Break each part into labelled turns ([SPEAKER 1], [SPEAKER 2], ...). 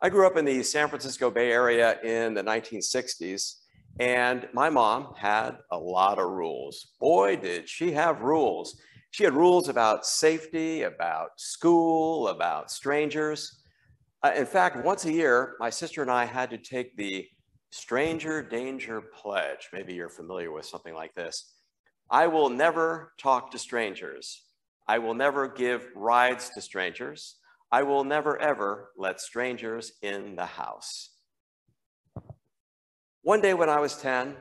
[SPEAKER 1] I grew up in the San Francisco Bay Area in the 1960s, and my mom had a lot of rules. Boy, did she have rules. She had rules about safety, about school, about strangers. In fact, once a year, my sister and I had to take the Stranger Danger Pledge. Maybe you're familiar with something like this. I will never talk to strangers. I will never give rides to strangers. I will never, ever let strangers in the house. One day when I was 10,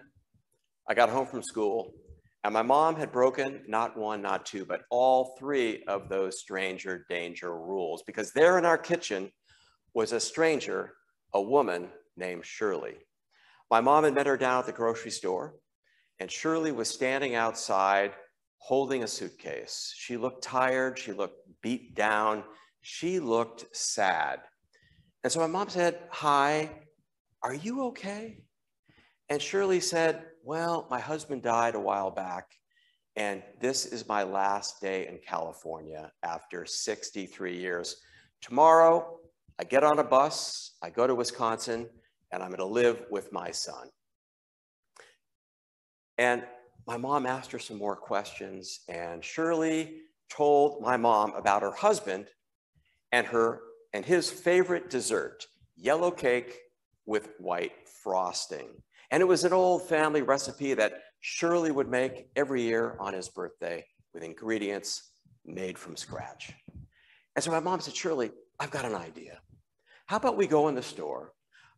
[SPEAKER 1] I got home from school, and my mom had broken not one, not two, but all three of those stranger danger rules, because there in our kitchen was a stranger, a woman named Shirley. My mom had met her down at the grocery store, and Shirley was standing outside holding a suitcase. She looked tired, she looked beat down, she looked sad. And so my mom said, "Hi, are you okay?" And Shirley said, "Well, my husband died a while back, and this is my last day in California after 63 years. Tomorrow, I get on a bus, I go to Wisconsin, and I'm gonna live with my son." And my mom asked her some more questions, and Shirley told my mom about her husband and his favorite dessert, yellow cake with white frosting. And it was an old family recipe that Shirley would make every year on his birthday with ingredients made from scratch. And so my mom said, "Shirley, I've got an idea. How about we go in the store?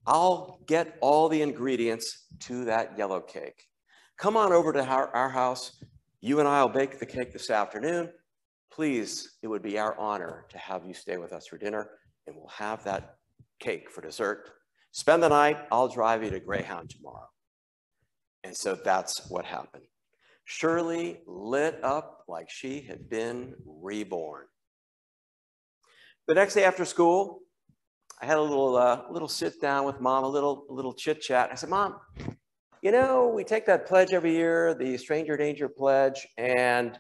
[SPEAKER 1] I'll get all the ingredients to that yellow cake. Come on over to our house. You and I will bake the cake this afternoon. Please, it would be our honor to have you stay with us for dinner, and we'll have that cake for dessert. Spend the night, I'll drive you to Greyhound tomorrow." And so that's what happened. Shirley lit up like she had been reborn. The next day after school, I had a little sit down with Mom, a little chit chat. I said, "Mom, you know, we take that pledge every year, the Stranger Danger Pledge, and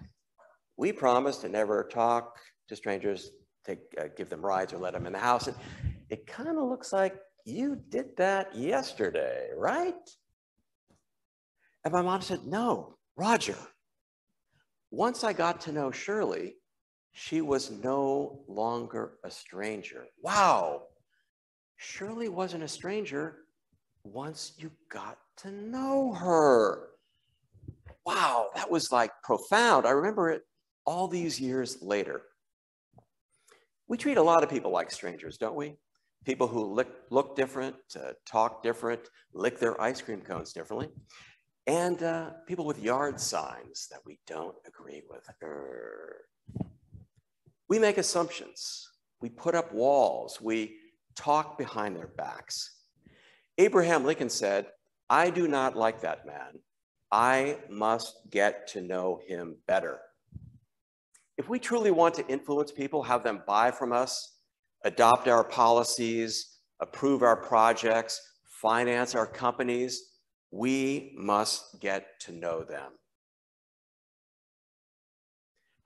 [SPEAKER 1] we promise to never talk to strangers, give them rides or let them in the house. And it kind of looks like you did that yesterday, right?" And my mom said, "No, Roger. Once I got to know Shirley, she was no longer a stranger." Wow. Shirley wasn't a stranger once you got to know her. Wow, that was like profound. I remember it all these years later. We treat a lot of people like strangers, don't we? People who look different, talk different, lick their ice cream cones differently, and people with yard signs that we don't agree with. We make assumptions. We put up walls. We talk behind their backs. Abraham Lincoln said, "I do not like that man. I must get to know him better." If we truly want to influence people, have them buy from us, adopt our policies, approve our projects, finance our companies, we must get to know them.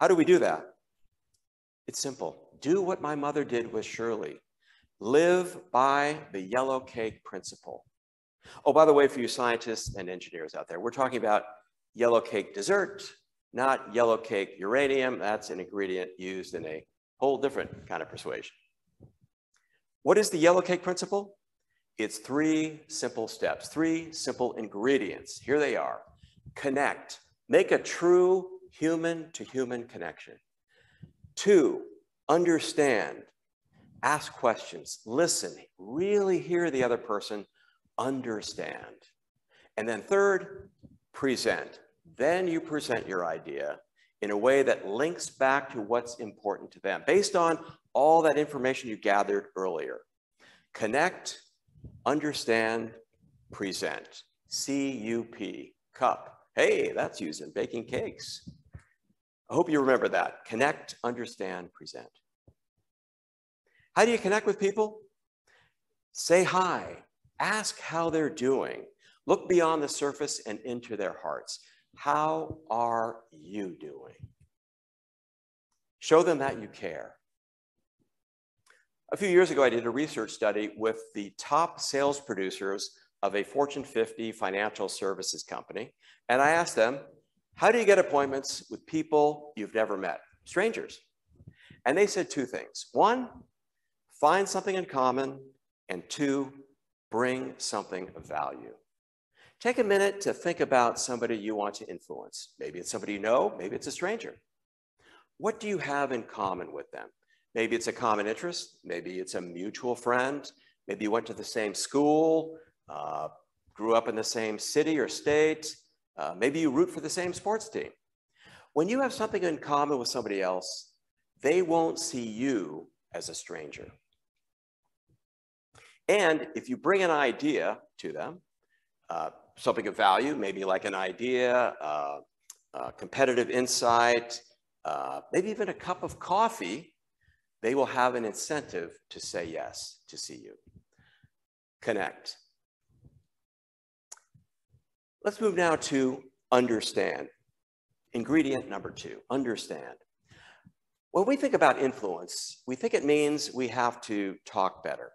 [SPEAKER 1] How do we do that? It's simple. Do what my mother did with Shirley. Live by the yellow cake principle. Oh, by the way, for you scientists and engineers out there, we're talking about yellow cake dessert, not yellow cake uranium. That's an ingredient used in a whole different kind of persuasion. What is the yellow cake principle? It's 3 simple steps, 3 simple ingredients. Here they are. Connect. Make a true human-to-human connection. 2, understand. Ask questions. Listen. Really hear the other person. Understand. And then 3rd, present. Then you present your idea in a way that links back to what's important to them, based on all that information you gathered earlier. Connect, understand, present. C-U-P, cup. Hey, that's used in baking cakes. I hope you remember that. Connect, understand, present. How do you connect with people? Say hi. Ask how they're doing. Look beyond the surface and into their hearts. How are you doing? Show them that you care. A few years ago, I did a research study with the top sales producers of a Fortune 50 financial services company. And I asked them, how do you get appointments with people you've never met, strangers? And they said two things. One, find something in common. And two, bring something of value. Take a minute to think about somebody you want to influence. Maybe it's somebody you know, maybe it's a stranger. What do you have in common with them? Maybe it's a common interest, maybe it's a mutual friend, maybe you went to the same school, grew up in the same city or state, maybe you root for the same sports team. When you have something in common with somebody else, they won't see you as a stranger. And if you bring an idea to them, something of value, maybe like an idea, competitive insight, maybe even a cup of coffee, they will have an incentive to say yes to see you. Connect. Let's move now to understand. Ingredient number 2, understand. When we think about influence, we think it means we have to talk better.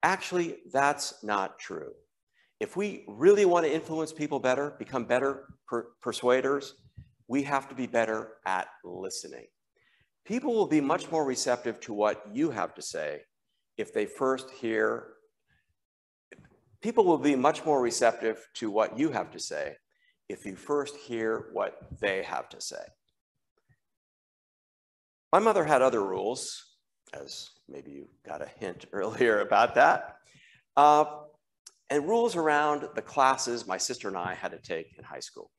[SPEAKER 1] Actually, that's not true. If we really want to influence people better, become better persuaders, we have to be better at listening. People will be much more receptive to what you have to say if they first hear. People will be much more receptive to what you have to say if you first hear what they have to say. My mother had other rules, as maybe you got a hint earlier about that, and rules around the classes my sister and I had to take in high school.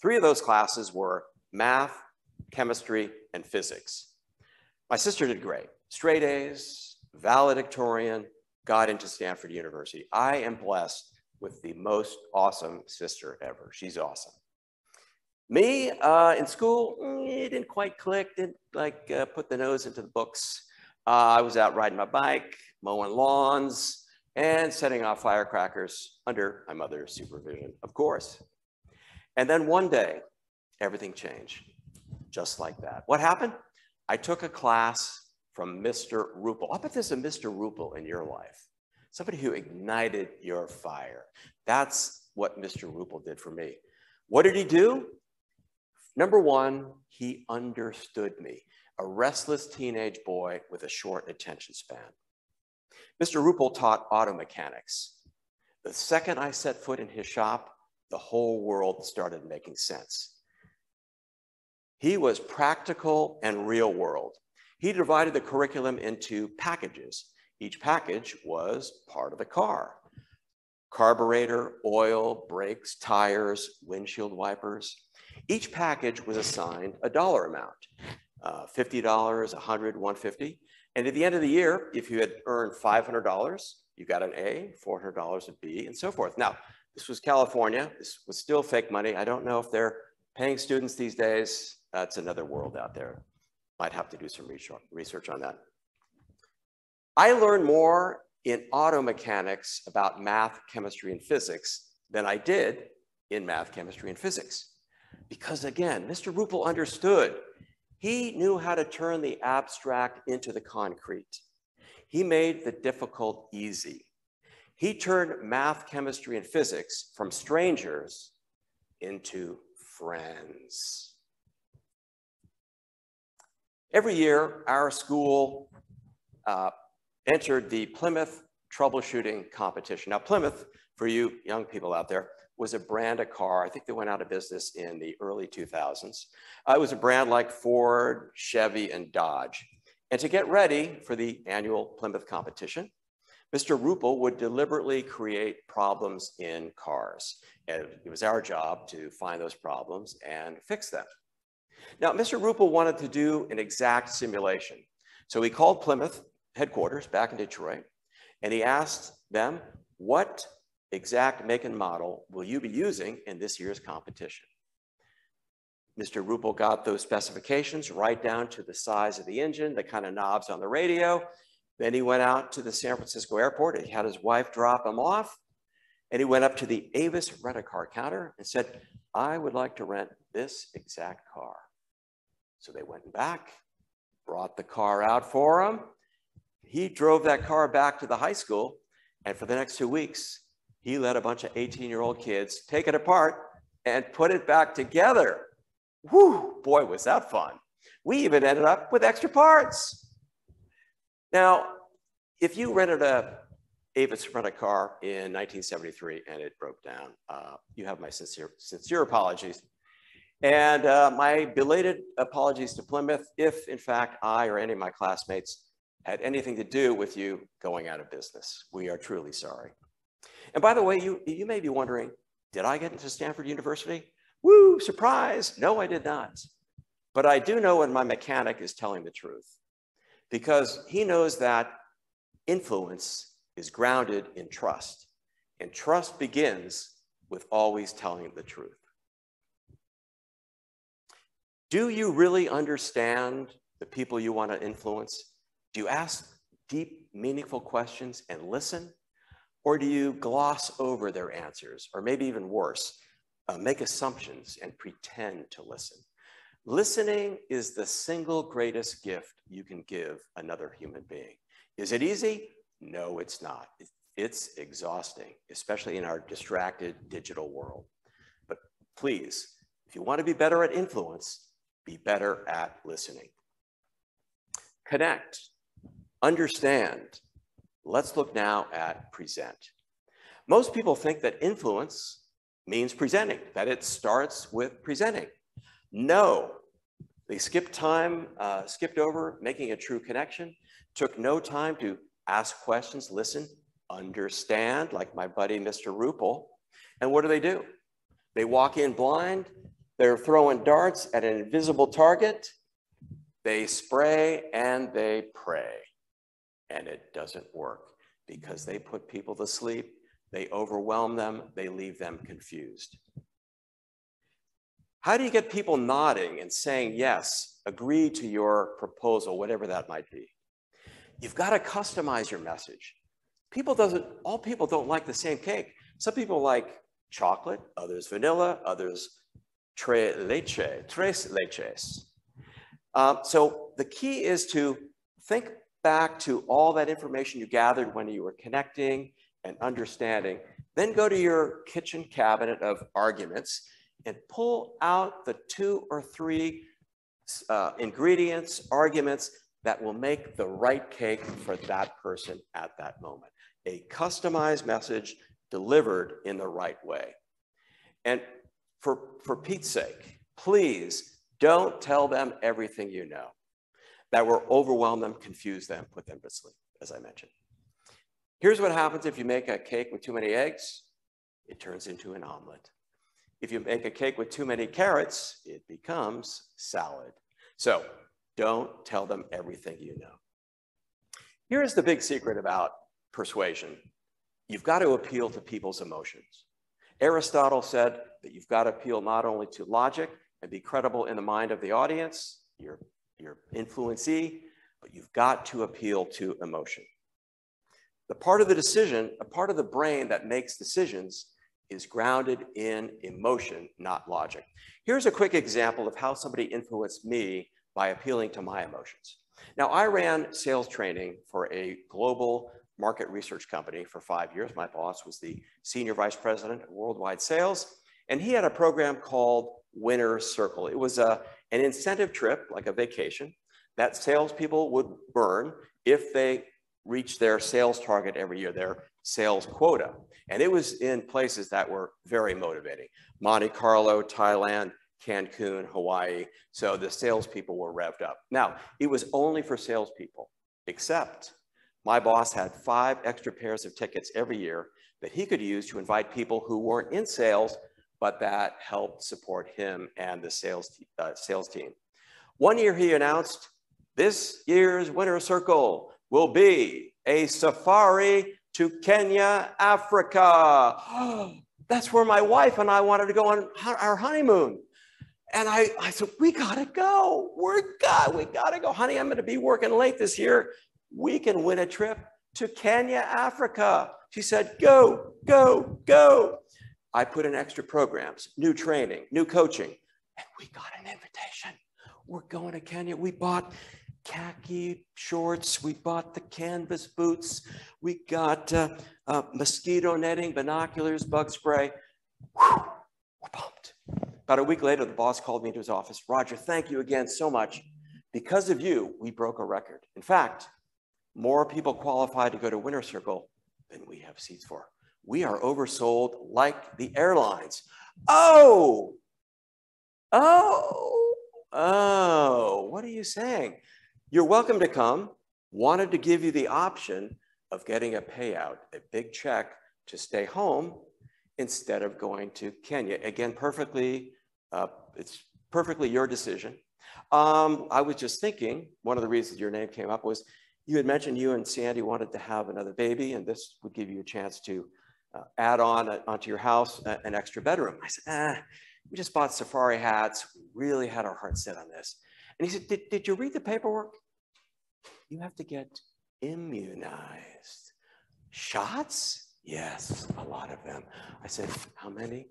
[SPEAKER 1] 3 of those classes were math, chemistry, and physics. My sister did great. Straight A's, valedictorian, got into Stanford University. I am blessed with the most awesome sister ever. She's awesome. Me, in school, it didn't quite click, didn't like put the nose into the books. I was out riding my bike, mowing lawns, and setting off firecrackers under my mother's supervision, of course. And then one day, everything changed, just like that. What happened? I took a class from Mr. Rupel. I bet there's a Mr. Rupel in your life, somebody who ignited your fire. That's what Mr. Rupel did for me. What did he do? Number 1, he understood me, a restless teenage boy with a short attention span. Mr. Rupel taught auto mechanics. The second I set foot in his shop, the whole world started making sense. He was practical and real world. He divided the curriculum into packages. Each package was part of the car. Carburetor, oil, brakes, tires, windshield wipers. Each package was assigned a dollar amount, $50, $100, $150. And at the end of the year, if you had earned $500, you got an A, $400 a B, and so forth. Now, this was California. This was still fake money. I don't know if they're paying students these days. That's another world out there. Might have to do some research on that. I learned more in auto mechanics about math, chemistry, and physics than I did in math, chemistry, and physics. Because again, Mr. Rupel understood. He knew how to turn the abstract into the concrete. He made the difficult easy. He turned math, chemistry, and physics from strangers into friends. Every year, our school entered the Plymouth troubleshooting competition. Now, Plymouth, for you young people out there, was a brand of car. I think they went out of business in the early 2000s. It was a brand like Ford, Chevy, and Dodge. And to get ready for the annual Plymouth competition, Mr. Rupel would deliberately create problems in cars. And it was our job to find those problems and fix them. Now, Mr. Rupel wanted to do an exact simulation. So he called Plymouth headquarters back in Detroit, and he asked them, what exact make and model will you be using in this year's competition? Mr. Rupel got those specifications right down to the size of the engine, the kind of knobs on the radio. Then he went out to the San Francisco airport. He had his wife drop him off. And he went up to the Avis rent-a-car counter and said, I would like to rent this exact car. So they went back, brought the car out for him. he drove that car back to the high school, and for the next 2 weeks, he let a bunch of 18-year-old kids take it apart and put it back together. Whew, boy, was that fun. We even ended up with extra parts. Now, if you Avis rented a car in 1973 and it broke down, you have my sincere apologies. And my belated apologies to Plymouth if, in fact, I or any of my classmates had anything to do with you going out of business. We are truly sorry. And by the way, you may be wondering, did I get into Stanford University? Woo, surprise. No, I did not. But I do know when my mechanic is telling the truth, because he knows that influence is grounded in trust, and trust begins with always telling the truth. Do you really understand the people you want to influence? Do you ask deep, meaningful questions and listen? Or do you gloss over their answers? Or maybe even worse, make assumptions and pretend to listen? Listening is the single greatest gift you can give another human being. Is it easy? No, it's not. It's exhausting, especially in our distracted digital world. But please, if you want to be better at influence, be better at listening. Connect, understand. Let's look now at present. Most people think that influence means presenting, that it starts with presenting. No, they skipped over making a true connection, took no time to ask questions, listen, understand, like my buddy, Mr. Rupel. And what do? They walk in blind. They're throwing darts at an invisible target. They spray and they pray. And it doesn't work because they put people to sleep. They overwhelm them. They leave them confused. How do you get people nodding and saying, yes, agree to your proposal, whatever that might be? You've got to customize your message. All people don't like the same cake. Some people like chocolate, others vanilla, others tres leches. So the key is to think back to all that information you gathered when you were connecting and understanding. Then go to your kitchen cabinet of arguments and pull out the 2 or 3 ingredients, arguments that will make the right cake for that person at that moment. A customized message delivered in the right way. And for Pete's sake, please don't tell them everything you know. That will overwhelm them, confuse them, put them to sleep, as I mentioned. Here's what happens if you make a cake with too many eggs. It turns into an omelet. If you make a cake with too many carrots, it becomes salad. So don't tell them everything you know. Here's the big secret about persuasion. You've got to appeal to people's emotions. Aristotle said that you've got to appeal not only to logic and be credible in the mind of the audience, your influencee, but you've got to appeal to emotion. The part of the decision, a part of the brain that makes decisions is grounded in emotion, not logic. Here's a quick example of how somebody influenced me by appealing to my emotions. Now, I ran sales training for a global market research company for 5 years. My boss was the senior vice president of worldwide sales, and he had a program called Winner's Circle. It was an incentive trip, like a vacation, that salespeople would burn if they reached their sales target every year, their sales quota. And it was in places that were very motivating. Monte Carlo, Thailand, Cancun, Hawaii. So the salespeople were revved up. Now, it was only for salespeople, except my boss had 5 extra pairs of tickets every year that he could use to invite people who weren't in sales, but that helped support him and the sales team. One year he announced, this year's Winner's Circle will be a safari to Kenya, Africa. That's where my wife and I wanted to go on our honeymoon. And I said, we gotta go. We gotta go. Honey, I'm gonna be working late this year. We can win a trip to Kenya, Africa. She said, go, go, go. I put in extra programs, new training, new coaching, and we got an invitation. We're going to Kenya. We bought khaki shorts. We bought the canvas boots. We got mosquito netting, binoculars, bug spray. Whew, we're pumped. About a week later, the boss called me into his office. Roger, thank you again so much. Because of you, we broke a record. In fact, more people qualified to go to Winter Circle than we have seats for. We are oversold like the airlines. Oh, what are you saying? You're welcome to come. Wanted to give you the option of getting a payout, a big check to stay home instead of going to Kenya. Again, it's perfectly your decision. I was just thinking, one of the reasons your name came up was you had mentioned you and Sandy wanted to have another baby, and this would give you a chance to add onto your house an extra bedroom. I said, we just bought safari hats. We really had our hearts set on this. And he said, did you read the paperwork? You have to get immunized. Shots? Yes, a lot of them. I said, how many?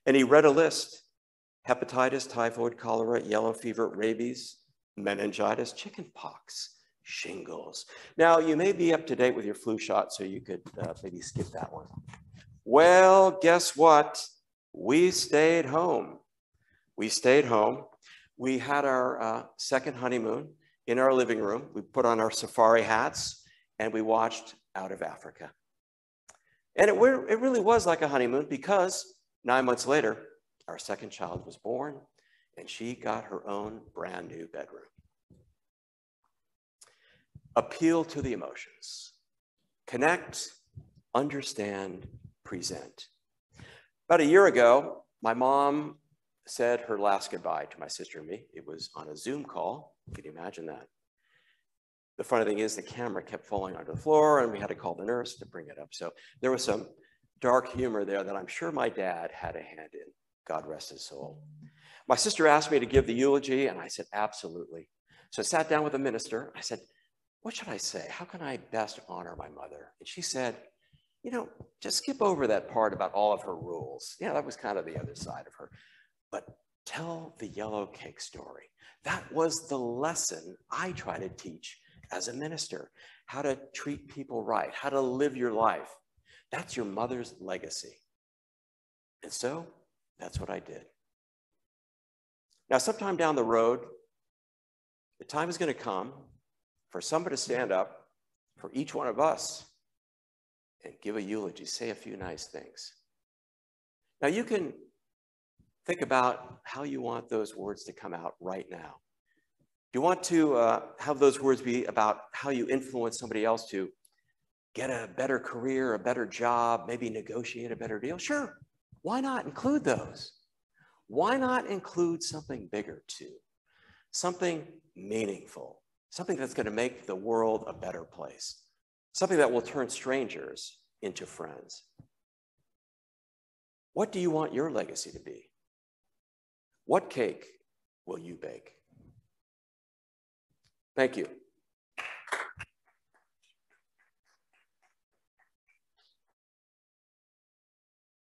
[SPEAKER 1] And he read a list: hepatitis, typhoid, cholera, yellow fever, rabies, meningitis, chickenpox, shingles. Now, you may be up to date with your flu shot, so you could maybe skip that one. Well, guess what? We stayed home. We stayed home. We had our second honeymoon in our living room. We put on our safari hats and we watched Out of Africa. And it really was like a honeymoon, because 9 months later, our second child was born and she got her own brand new bedroom. Appeal to the emotions. Connect, understand, present. About a year ago, my mom said her last goodbye to my sister and me. It was on a Zoom call. Can you imagine that? The funny thing is the camera kept falling onto the floor and we had to call the nurse to bring it up. So there was some dark humor there that I'm sure my dad had a hand in. God rest his soul. My sister asked me to give the eulogy and I said, absolutely. So I sat down with the minister. I said, what should I say? How can I best honor my mother? And she said, just skip over that part about all of her rules. Yeah, that was kind of the other side of her. But tell the yellow cake story. That was the lesson I try to teach as a minister: how to treat people right, how to live your life. That's your mother's legacy. And so that's what I did. Now, sometime down the road, the time is going to come for somebody to stand up for each one of us and give a eulogy, say a few nice things. Now, you can think about how you want those words to come out right now. Do you want to have those words be about how you influence somebody else to get a better career, a better job, maybe negotiate a better deal? Sure. Why not include those? Why not include something bigger too? Something meaningful, something that's going to make the world a better place, something that will turn strangers into friends. What do you want your legacy to be? What cake will you bake? Thank you.